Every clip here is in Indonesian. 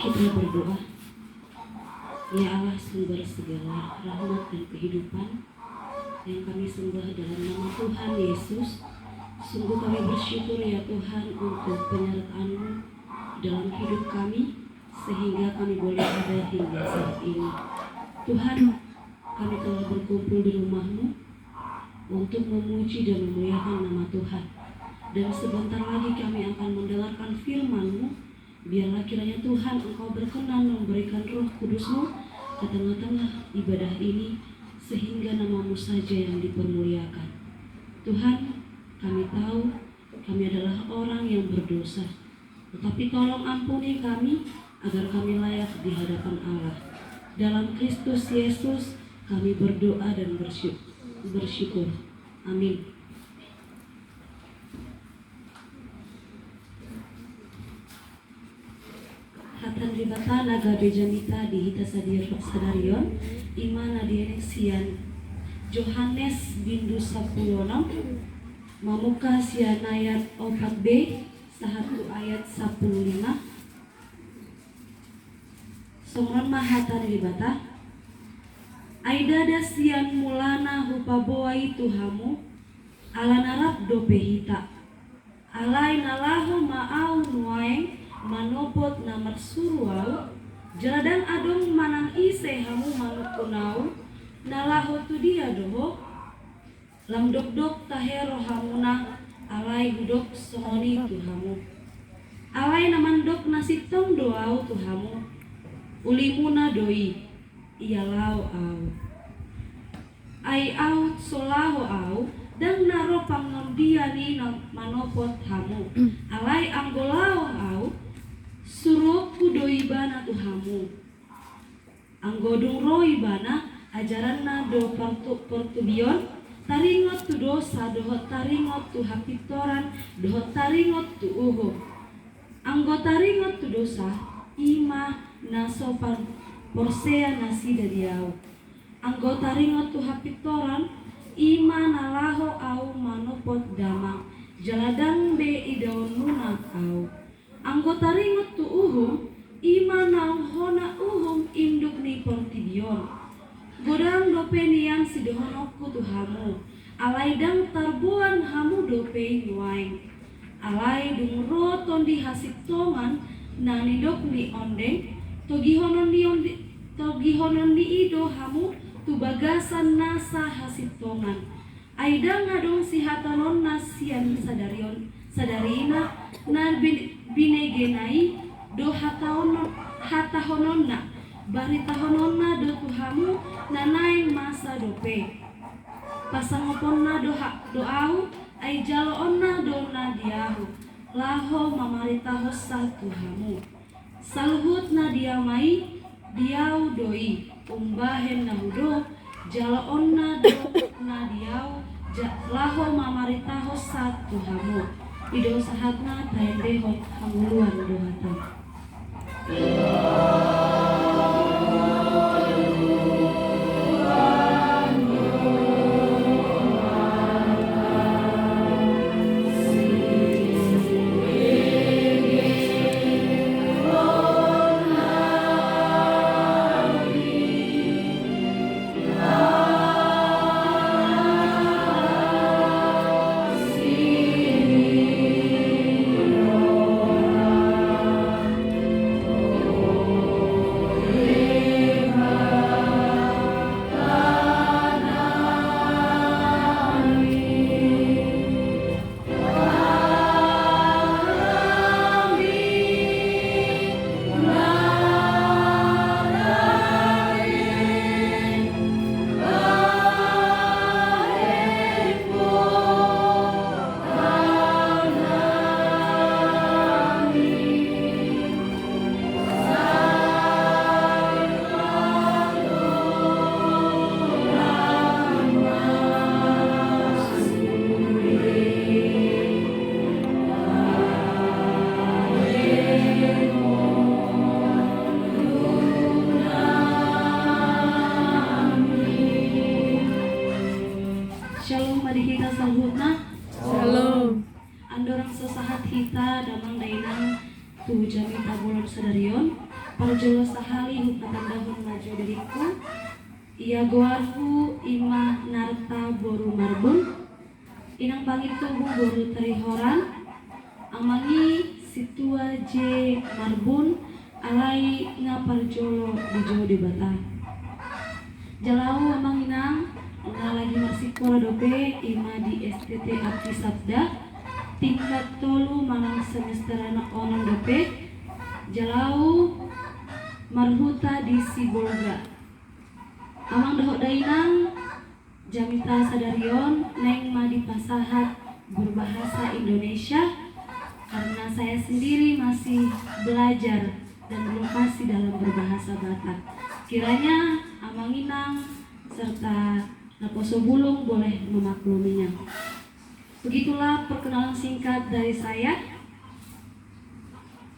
Kita berdoa. Ya Allah, sumber segala rahmat dan kehidupan yang kami sembah dalam nama Tuhan Yesus, sungguh kami bersyukur ya Tuhan untuk penyertaan-Mu dalam hidup kami, sehingga kami boleh ada hingga saat ini. Tuhan, kami telah berkumpul di rumah-Mu untuk memuji dan memuliakan nama Tuhan. Dan sebentar lagi kami akan mendengarkan firman-Mu. Biarlah kiranya Tuhan Engkau berkenan memberikan Roh Kudus-Mu ke tengah-tengah ibadah ini, sehingga nama-Mu saja yang dipermuliakan. Tuhan, kami tahu kami adalah orang yang berdosa, tetapi tolong ampuni kami agar kami layak di hadapan Allah. Dalam Kristus Yesus kami berdoa dan bersyukur. Amin. Hatan ribata naga bejamita di hita sadir sadarion imana direksian Johannes bindu 10 mamuka sian ayat 4b sahatu ayat 15 songron mahatan ribata aida dasian mulana hupaboai tuhamu ala narap dope hita alai nalahu ma'au nuaeng manopot namar suruau jaladang adong manang ise hamu manuk kunau nalaho tu dia doho lam dok tahero hamuna alai hudok sohoni tu hamu alai naman dok nasitong doau tu hamu ulimuna doi ialau au ai au solaho au dan naro pangon dia ni manopot hamu alai anggolau au suruh kudoi bana tuhamu anggodung roi bana ajaran na do portubion taringot tu dosa dohot taringot tu hapitoran dohot taringot tu uho anggo taringot tu dosa ima na sopan porsea nasi dadiau anggo taringot tu hapitoran ima nalaho au manopot damang jaladang be idaon muna au anggota ringot tu uhum ima nang hona uhum induk ni portibion godang dope niang sidohonokku tu hamu alai dang tarbuan hamu dope nuaing alai dung roton di hasip tongan nani dok ni ondeng togihonon di ido hamu tu bagasan nasa hasip tongan aidang adong si hatanon nasian sadarina na binegenai do hatahononna baritahononna do tuhamu nanaing masa dope pasangoponna doau ai jaloonna do nadiahu laho mamaritahos sa tuhamu salhut nadiamai diau doi umbahen nahudo jaloonna do nadiau laho mamaritahos sa tuhamu ido sahatna taendehot hamuluan dohatan. Madihita sambutna Shalom. andorang sesahat hita damang dainang tu jami tabulon sadarion parjolo sahali hupatan dahun maju diriku ia goarku imah narta boru marbun inang bangit tubuh boru terihoran amangi situa je marbun alai nga parjolo dijo di bata jalau amang inang una lagi masih kora dope ima di STT Abdi Sabda tingkat tolu manang semester anak onong dope jalau marhuta di Sibolga amang dahok dainang jamita sadarion neng madi pasahat berbahasa Indonesia karena saya sendiri masih belajar dan belum fasih dalam berbahasa Batak. Kiranya amang inang serta Naposo Bulung boleh memakluminya. Begitulah perkenalan singkat dari saya.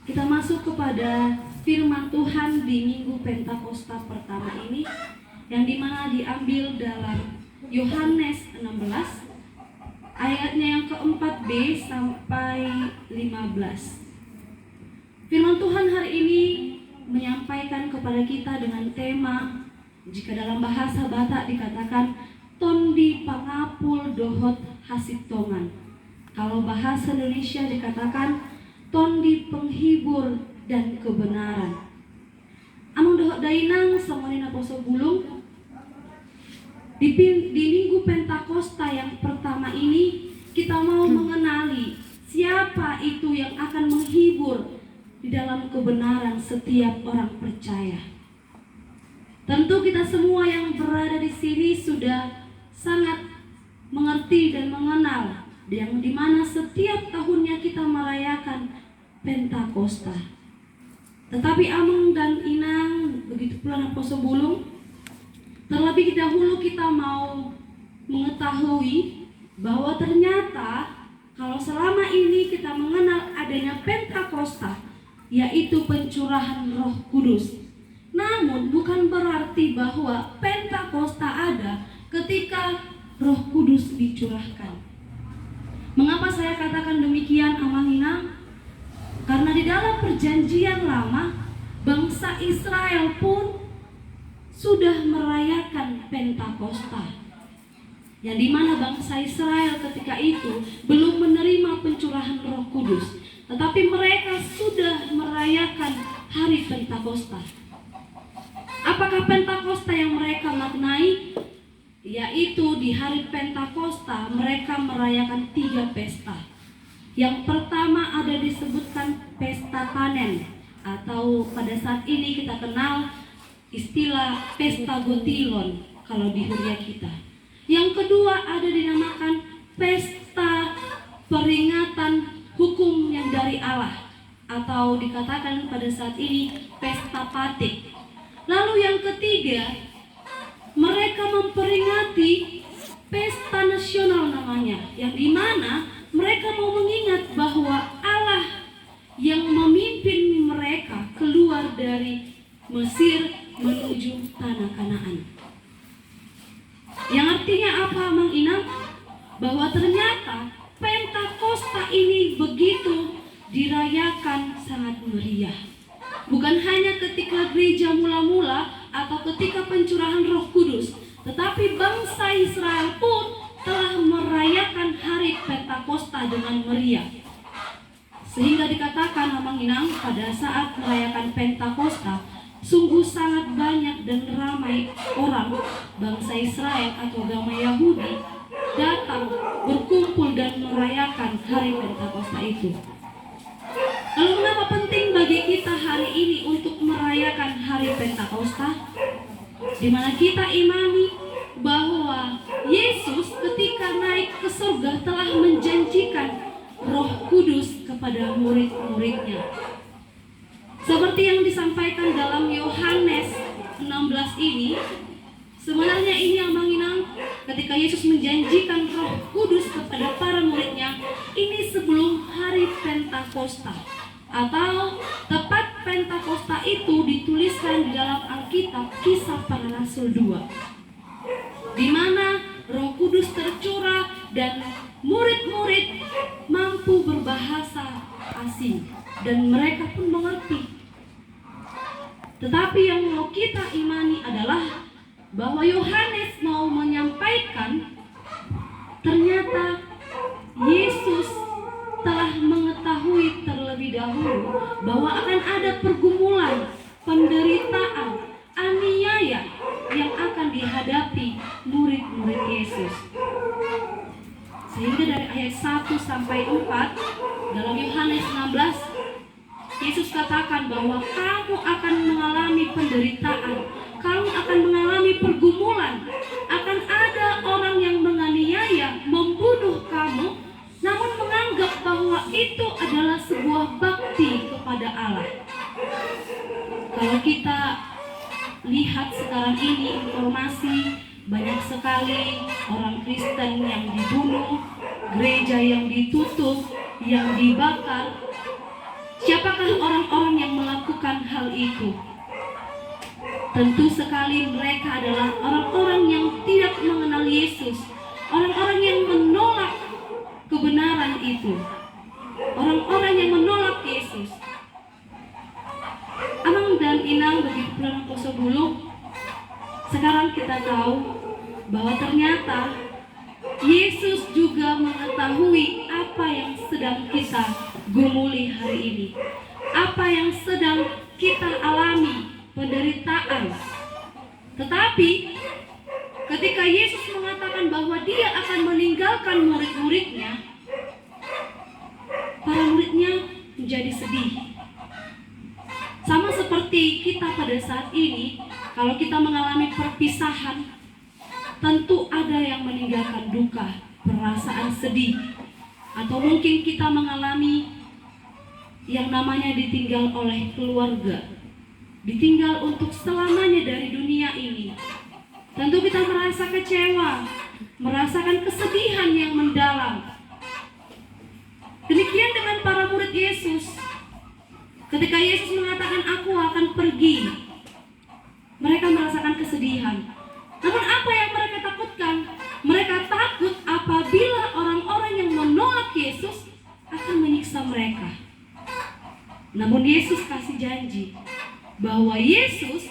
Kita masuk kepada firman Tuhan di Minggu Pentakosta pertama ini yang dimana diambil dalam Yohanes 16 ayatnya yang ke-4b sampai 15. Firman Tuhan hari ini menyampaikan kepada kita dengan tema, jika dalam bahasa Batak dikatakan tondi pangapul dohot hasitongan. Kalau bahasa Indonesia dikatakan tondi penghibur dan kebenaran. Amang dohot dainang samani Naposo Bulung di Minggu Pentakosta yang pertama ini kita mau mengenali siapa itu yang akan menghibur di dalam kebenaran setiap orang percaya. Tentu kita semua yang berada di sini sudah sangat mengerti dan mengenal yang dimana setiap tahunnya kita merayakan Pentakosta. Tetapi amang dan inang, begitu pula Naposo Bulung, terlebih dahulu kita mau mengetahui bahwa ternyata kalau selama ini kita mengenal adanya Pentakosta, yaitu pencurahan Roh Kudus. Namun bukan berarti bahwa Pentakosta ada ketika Roh Kudus dicurahkan. Mengapa saya katakan demikian amang inang? Karena di dalam perjanjian lama bangsa Israel pun sudah merayakan Pentakosta, yang dimana bangsa Israel ketika itu belum menerima pencurahan Roh Kudus, tetapi mereka sudah merayakan hari Pentakosta. Apakah Pentakosta yang mereka maknai? Yaitu di hari Pentakosta mereka merayakan 3 pesta. Yang pertama ada disebutkan pesta panen, atau pada saat ini kita kenal istilah pesta gotilon kalau di Huria kita. Yang kedua ada dinamakan pesta peringatan hukum yang dari Allah, atau dikatakan pada saat ini pesta patik. Lalu yang ketiga mereka memperingati pesta nasional namanya, yang dimana mereka mau mengingat bahwa Allah yang memimpin mereka keluar dari Mesir menuju tanah Kanaan. Yang artinya apa amang inang? Bahwa ternyata Pentakosta ini begitu dirayakan sangat meriah. Bukan hanya ketika gereja mula-mula atau ketika pencurahan Roh Kudus, tetapi bangsa Israel pun telah merayakan hari Pentakosta dengan meriah. Sehingga dikatakan amang inang pada saat merayakan Pentakosta sungguh sangat banyak dan ramai orang bangsa Israel atau agama Yahudi datang berkumpul dan merayakan hari Pentakosta itu. Lalu mengapa penting bagi kita hari ini untuk merayakan hari Pentakosta? Di mana kita imani bahwa Yesus ketika naik ke surga telah menjanjikan Roh Kudus kepada murid-muridnya. Seperti yang disampaikan dalam Yohanes 16 ini, sebenarnya ini amang inang ketika Yesus menjanjikan Roh Kudus kepada para muridnya, ini sebelum hari Pentakosta, atau tepat Pentakosta itu dituliskan di dalam Alkitab Kisah Para Rasul 2. Di mana Roh Kudus tercurah dan murid-murid mampu berbahasa asing dan mereka pun mengerti. Tetapi yang mau kita imani adalah bahwa Yohanes mau menyampaikan ternyata Yesus telah mengetahui terlebih dahulu bahwa akan ada pergumulan, penderitaan, aniaya yang akan dihadapi murid-murid Yesus. Sehingga dari ayat 1 sampai 4 dalam Yohanes 16, Yesus katakan bahwa kamu akan mengalami penderitaan, kamu akan mengalami pergumulan, akan ada orang yang menganiaya, membunuh kamu, namun menganggap bahwa itu adalah sebuah bakti kepada Allah. Kalau kita lihat sekarang ini informasi, banyak sekali orang Kristen yang dibunuh, gereja yang ditutup, yang dibakar. Siapakah orang-orang yang melakukan hal itu? Tentu sekali mereka adalah orang-orang yang tidak mengenal Yesus, orang-orang yang menolak kebenaran itu, orang-orang yang menolak Yesus. Amang dan Inang begitu pula Poso Bulu. Sekarang kita tahu bahwa ternyata Yesus juga mengetahui apa yang sedang kita gumuli hari ini, apa yang sedang kita alami, penderitaan. Tetapi ketika Yesus mengatakan bahwa dia akan meninggalkan murid-muridnya, para muridnya menjadi sedih. Sama seperti kita pada saat ini, kalau kita mengalami perpisahan, tentu ada yang meninggalkan duka, perasaan sedih. Atau mungkin kita mengalami yang namanya ditinggal oleh keluarga, ditinggal untuk selamanya dari dunia ini. Tentu kita merasa kecewa, merasakan kesedihan yang mendalam. Demikian dengan para murid Yesus. Ketika Yesus mengatakan aku akan pergi, mereka merasakan kesedihan. Namun apa yang mereka takutkan? Mereka takut apabila orang-orang yang menolak Yesus akan menyiksa mereka. Namun Yesus kasih janji bahwa Yesus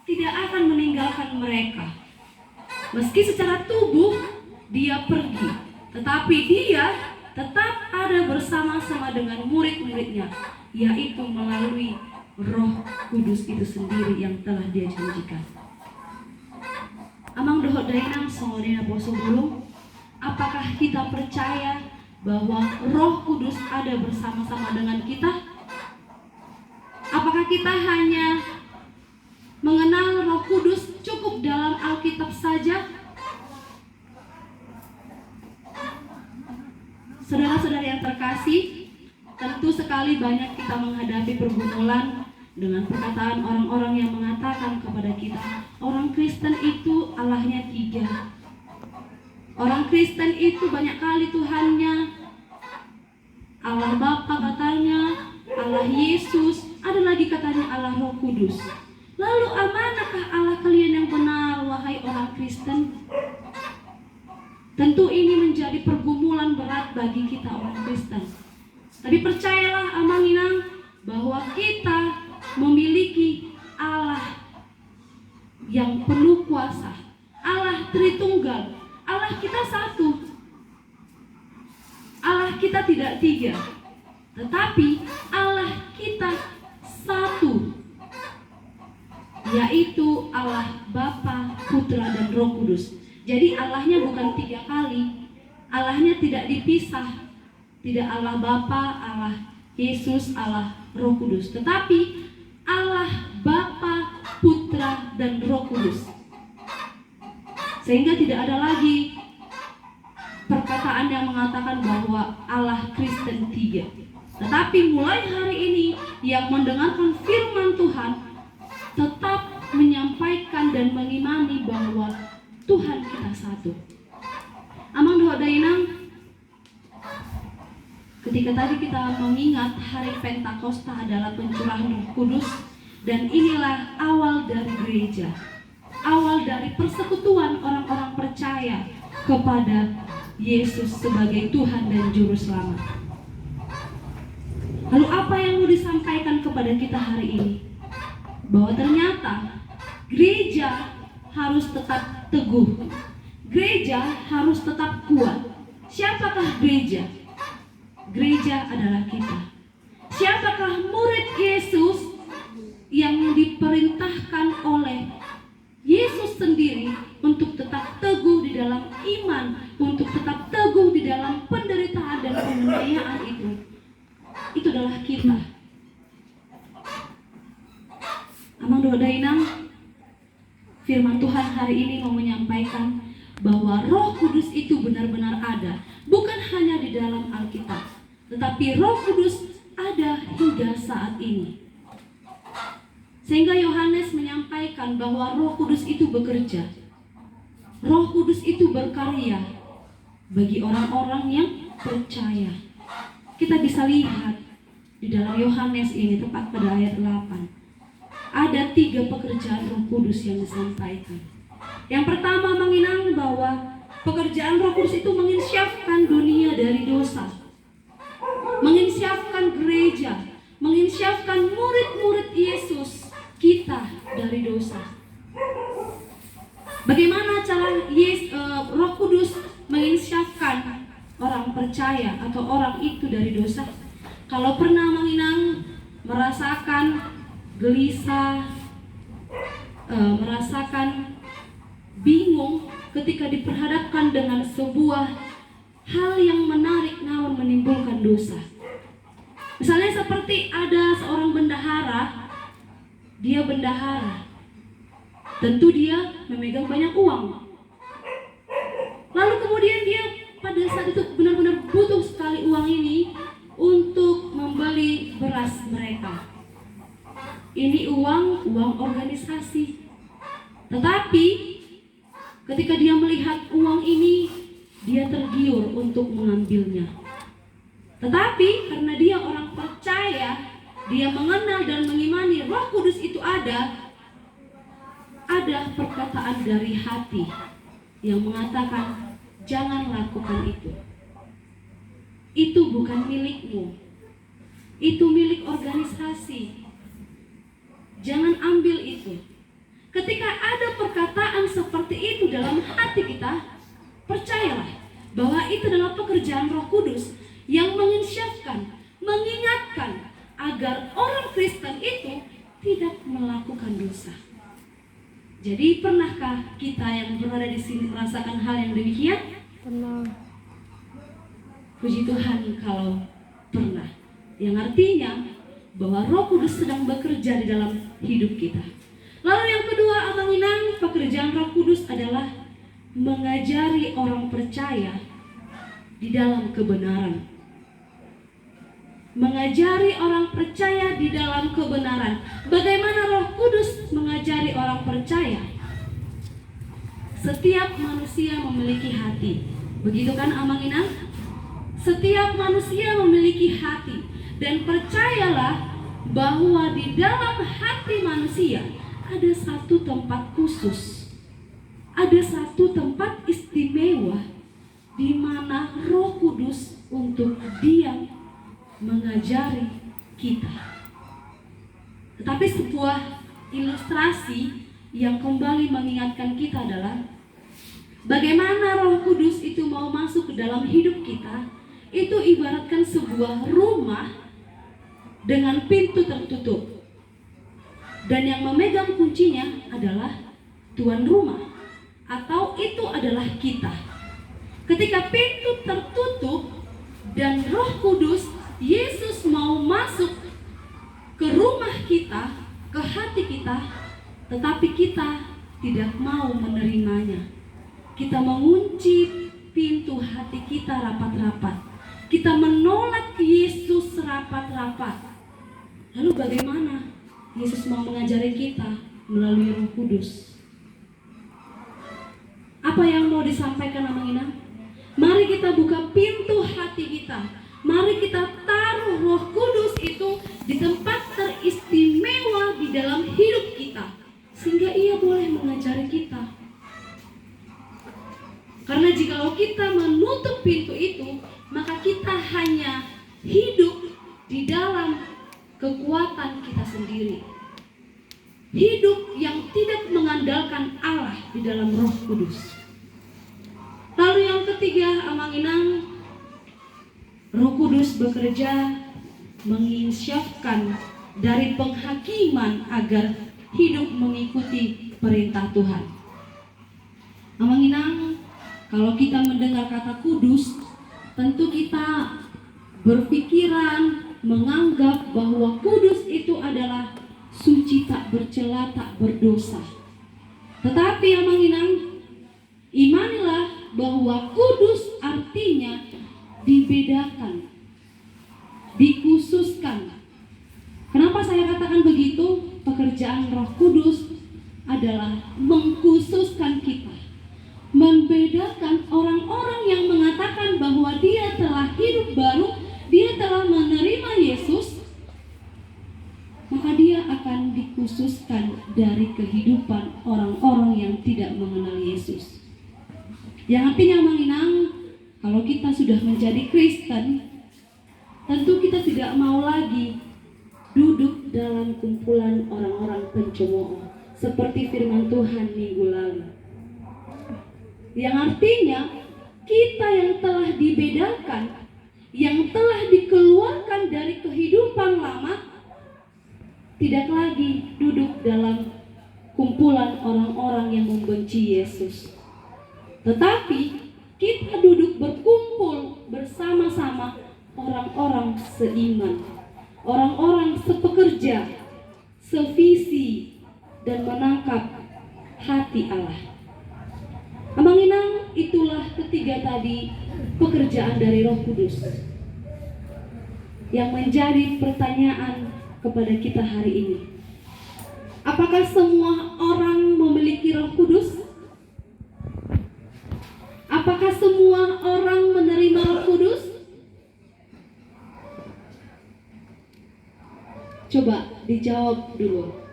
tidak akan meninggalkan mereka. Meski secara tubuh dia pergi, tetapi dia tetap ada bersama-sama dengan murid-muridnya, yaitu melalui Roh Kudus itu sendiri yang telah dia janjikan. Amang dohot dainang songodina poso bulung, apakah kita percaya bahwa Roh Kudus ada bersama-sama dengan kita? Apakah kita hanya mengenal Roh Kudus cukup dalam Alkitab saja? Saudara-saudara yang terkasih, tentu sekali banyak kita menghadapi pergumulan dengan perkataan orang-orang yang mengatakan kepada kita, orang Kristen itu Allahnya 3. Orang Kristen itu banyak kali Tuhannya. Allah Bapa katanya, Allah Yesus, ada lagi katanya Allah Roh Kudus. Lalu manakah Allah kalian yang benar, wahai orang Kristen? Tentu ini menjadi pergumulan berat bagi kita orang Kristen. Tapi percayalah Amang Inang bahwa kita memiliki Allah yang penuh kuasa, Allah Tritunggal, Allah kita satu, Allah kita tidak 3, tetapi Allah kita satu, yaitu Allah Bapa, Putra dan Roh Kudus. Jadi Allahnya bukan 3 kali, Allahnya tidak dipisah, tidak Allah Bapa, Allah Yesus, Allah Roh Kudus, tetapi Allah Bapa, Putra dan Roh Kudus. Sehingga tidak ada lagi perkataan yang mengatakan bahwa Allah Kristen 3. Tetapi mulai hari ini yang mendengarkan firman Tuhan tetap menyampaikan dan mengimani bahwa Tuhan kita satu. Amang dohodainang, ketika tadi kita mengingat hari Pentakosta adalah pencurahan Roh Kudus, dan inilah awal dari gereja, awal dari persekutuan orang-orang percaya kepada Yesus sebagai Tuhan dan Juru Selamat. Lalu apa yang mau disampaikan kepada kita hari ini? bahwa ternyata gereja harus tetap teguh. Gereja harus tetap kuat. Siapakah gereja? Gereja adalah kita. Siapakah murid Yesus yang diperintahkan oleh Yesus sendiri untuk tetap teguh di dalam iman, untuk tetap teguh di dalam penderitaan dan penganiayaan itu? Itu adalah kita. Amang Dodainang, firman Tuhan hari ini mau menyampaikan bahwa Roh Kudus itu benar-benar ada, bukan hanya di dalam Alkitab, tetapi Roh Kudus ada hingga saat ini. Sehingga Yohanes menyampaikan bahwa Roh Kudus itu bekerja. Roh Kudus itu berkarya bagi orang-orang yang percaya. Kita bisa lihat di dalam Yohanes ini, tepat pada ayat 8. Ada 3 pekerjaan Roh Kudus yang disampaikan. Yang pertama menginang bahwa pekerjaan Roh Kudus itu menginsyafkan dunia dari dosa, menginsyafkan gereja, menginsyafkan murid-murid Yesus kita dari dosa. Bagaimana cara Roh Kudus menginsyafkan orang percaya atau orang itu dari dosa? Kalau pernah menginang merasakan gelisah, merasakan bingung ketika diperhadapkan dengan sebuah hal yang menarik namun menimbulkan dosa. Misalnya seperti ada seorang bendahara, dia bendahara, tentu dia memegang banyak uang. Lalu kemudian dia pada saat itu benar-benar butuh sekali uang ini untuk membeli beras mereka. Ini uang organisasi. Tetapi ketika dia melihat uang ini, dia tergiur untuk mengambilnya. Tetapi karena dia orang percaya, dia mengenal dan mengimani Roh Kudus itu ada perkataan dari hati yang mengatakan, jangan lakukan itu. Itu bukan milikmu. Itu milik organisasi. Jangan ambil itu. Ketika ada perkataan seperti itu dalam hati kita, percayalah bahwa itu adalah pekerjaan Roh Kudus yang menginsyafkan, mengingatkan agar orang Kristen itu tidak melakukan dosa. Jadi pernahkah kita yang berada di sini merasakan hal yang demikian? Pernah. Puji Tuhan kalau pernah. Yang artinya bahwa Roh Kudus sedang bekerja di dalam hidup kita. Lalu yang kedua, Abang Inang, pekerjaan Roh Kudus adalah mengajari orang percaya di dalam kebenaran. Mengajari orang percaya di dalam kebenaran. Bagaimana Roh Kudus mengajari orang percaya? Setiap manusia memiliki hati. Begitu kan Abang Inang? Setiap manusia memiliki hati. Dan percayalah bahwa di dalam hati manusia ada satu tempat khusus, ada satu tempat istimewa di mana Roh Kudus untuk diam mengajari kita. Tetapi sebuah ilustrasi yang kembali mengingatkan kita adalah bagaimana Roh Kudus itu mau masuk ke dalam hidup kita. Itu ibaratkan sebuah rumah dengan pintu tertutup, dan yang memegang kuncinya adalah tuan rumah, atau itu adalah kita. Ketika pintu tertutup dan Roh Kudus Yesus mau masuk ke rumah kita, ke hati kita, tetapi kita tidak mau menerimanya. Kita mengunci pintu hati kita rapat-rapat. Kita menolak Yesus rapat-rapat. Lalu bagaimana Yesus mau mengajari kita melalui Roh Kudus? Apa yang mau disampaikan Amang Inang? Mari kita buka pintu hati kita. Mari kita taruh Roh Kudus itu di tempat teristimewa di dalam hidup kita, sehingga Ia boleh mengajari kita. Karena jikalau kita menutup pintu itu, maka kita hanya hidup di dalam kekuatan kita sendiri. hidup yang tidak mengandalkan Allah di dalam Roh Kudus. Lalu yang ketiga, amanginang, Roh Kudus bekerja menginsyafkan dari penghakiman agar hidup mengikuti perintah Tuhan. Amanginang, kalau kita mendengar kata kudus, tentu kita berpikiran, menganggap bahwa kudus itu adalah suci, tak bercela, tak berdosa. Tetapi amanginang, imanilah bahwa kudus artinya dibedakan, dikhususkan. Kenapa saya katakan begitu? Pekerjaan Roh Kudus adalah mengkhususkan kita, membedakan orang-orang yang mengatakan bahwa dia telah hidup baru, dia telah menerima Yesus, maka dia akan dikhususkan dari kehidupan orang-orang yang tidak mengenal Yesus. Yang artinya menginang, kalau kita sudah menjadi Kristen, tentu kita tidak mau lagi duduk dalam kumpulan orang-orang pencemooh seperti firman Tuhan minggu lalu. Yang artinya kita yang telah dibedakan, yang telah dikeluarkan dari kehidupan lama, tidak lagi duduk dalam kumpulan orang-orang yang membenci Yesus. Tetapi kita duduk berkumpul bersama-sama orang-orang seiman, orang-orang sepekerja, sevisi, dan menangkap hati Allah. Amanginang, itulah ketiga tadi pekerjaan dari Roh Kudus yang menjadi pertanyaan kepada kita hari ini. Apakah semua orang memiliki Roh Kudus? Apakah semua orang menerima Roh Kudus? Coba dijawab dulu.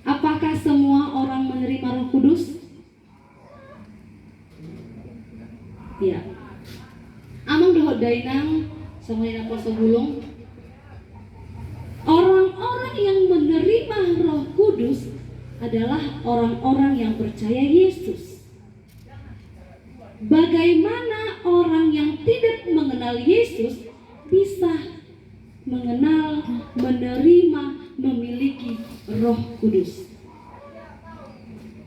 Apakah semua orang menerima Roh Kudus? Ya. Amang dohot dainang sama poso gulung. Orang-orang yang menerima Roh Kudus adalah orang-orang yang percaya Yesus. Bagaimana orang yang tidak mengenal Yesus bisa mengenal, menerima, memiliki Roh Kudus?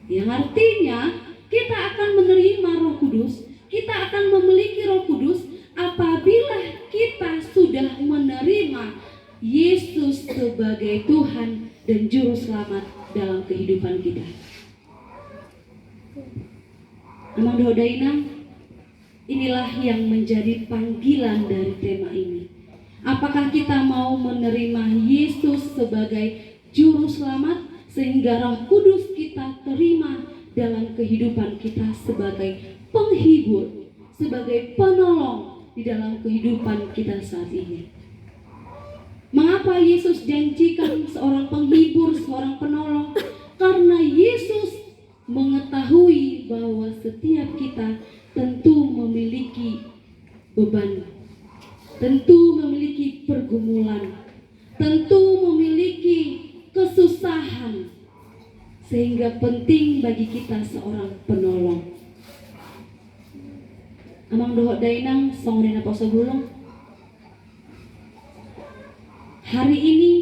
Yang artinya kita akan menerima Roh Kudus, kita akan memiliki Roh Kudus apabila kita sudah menerima Yesus sebagai Tuhan dan Juru Selamat dalam kehidupan kita. Amang dodaina, inilah yang menjadi panggilan dari tema ini. Apakah kita mau menerima Yesus sebagai Juru Selamat sehingga Roh Kudus kita terima dalam kehidupan kita sebagai penghibur, sebagai penolong di dalam kehidupan kita saat ini? Mengapa Yesus janjikan seorang penghibur, seorang penolong? Karena Yesus mengetahui bahwa setiap kita tentu memiliki beban, tentu memiliki pergumulan, tentu memiliki kesusahan, sehingga penting bagi kita seorang penolong. Amang dohot dainang songdena poso gulung. Hari ini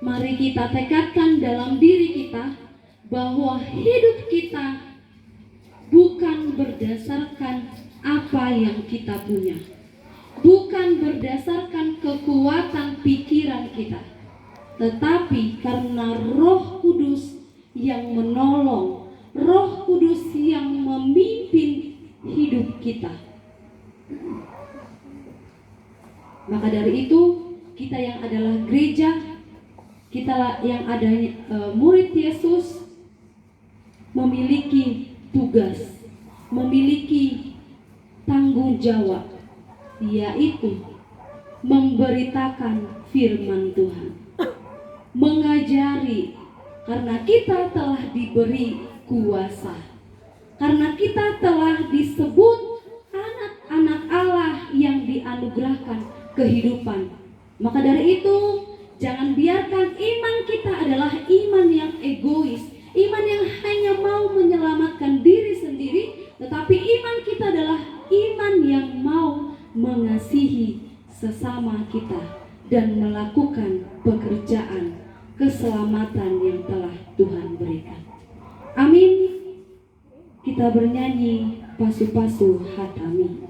mari kita tekadkan dalam diri kita bahwa hidup kita bukan berdasarkan apa yang kita punya, bukan berdasarkan kekuatan pikiran kita, tetapi karena Roh Kudus yang menolong, Roh Kudus yang memimpin hidup kita. Maka dari itu, kita yang adalah gereja, kita yang ada murid Yesus, memiliki tugas, memiliki tanggung jawab, yaitu memberitakan firman Tuhan, mengajari, karena kita telah diberi kuasa, karena kita telah disebut anak-anak Allah yang dianugerahkan kehidupan. Maka dari itu Jangan biarkan iman kita adalah iman yang egois, iman yang hanya mau menyelamatkan diri sendiri, tetapi iman kita adalah iman yang mau mengasihi sesama kita dan melakukan pekerjaan keselamatan yang telah Tuhan berikan. Amin. Kita bernyanyi Pasu-Pasu Hatami.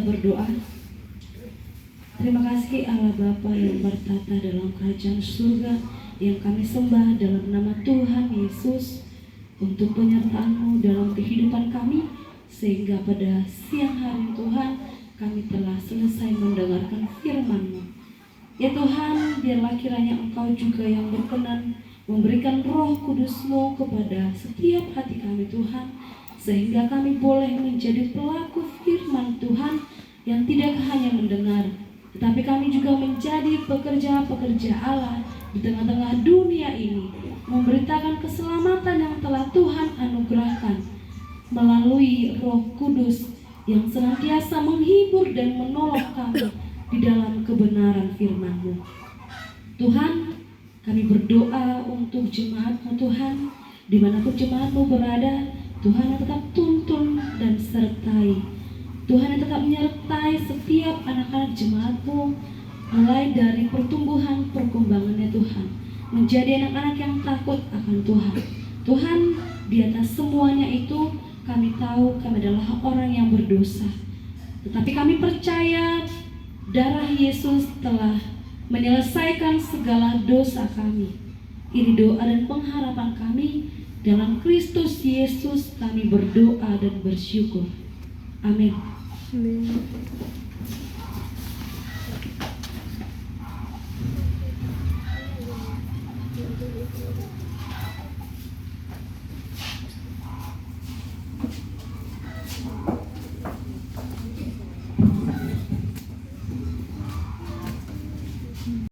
Berdoa. Terima kasih Allah Bapa yang bertata dalam kerajaan surga, yang kami sembah dalam nama Tuhan Yesus, untuk penyertaan-Mu dalam kehidupan kami, sehingga pada siang hari Tuhan kami telah selesai mendengarkan firman-Mu. Ya Tuhan, biarlah kiranya Engkau juga yang berkenan memberikan Roh Kudus-Mu kepada setiap hati kami Tuhan, sehingga kami boleh menjadi pelaku firman Tuhan yang tidak hanya mendengar, tetapi kami juga menjadi pekerja-pekerja Allah di tengah-tengah dunia ini, memberitakan keselamatan yang telah Tuhan anugerahkan melalui Roh Kudus yang senantiasa menghibur dan menolong kami di dalam kebenaran firman-Mu. Tuhan, kami berdoa untuk jemaat-Mu Tuhan, dimanapun jemaat-Mu berada, Tuhan yang tetap tuntun dan sertai. Tuhan yang tetap menyertai setiap anak-anak jemaat-Mu, mulai dari pertumbuhan perkembangannya Tuhan, menjadi anak-anak yang takut akan Tuhan. Tuhan, di atas semuanya itu kami tahu kami adalah orang yang berdosa, tetapi kami percaya darah Yesus telah menyelesaikan segala dosa kami. Ini doa dan pengharapan kami, dalam Kristus Yesus kami berdoa dan bersyukur. Amin. Amin.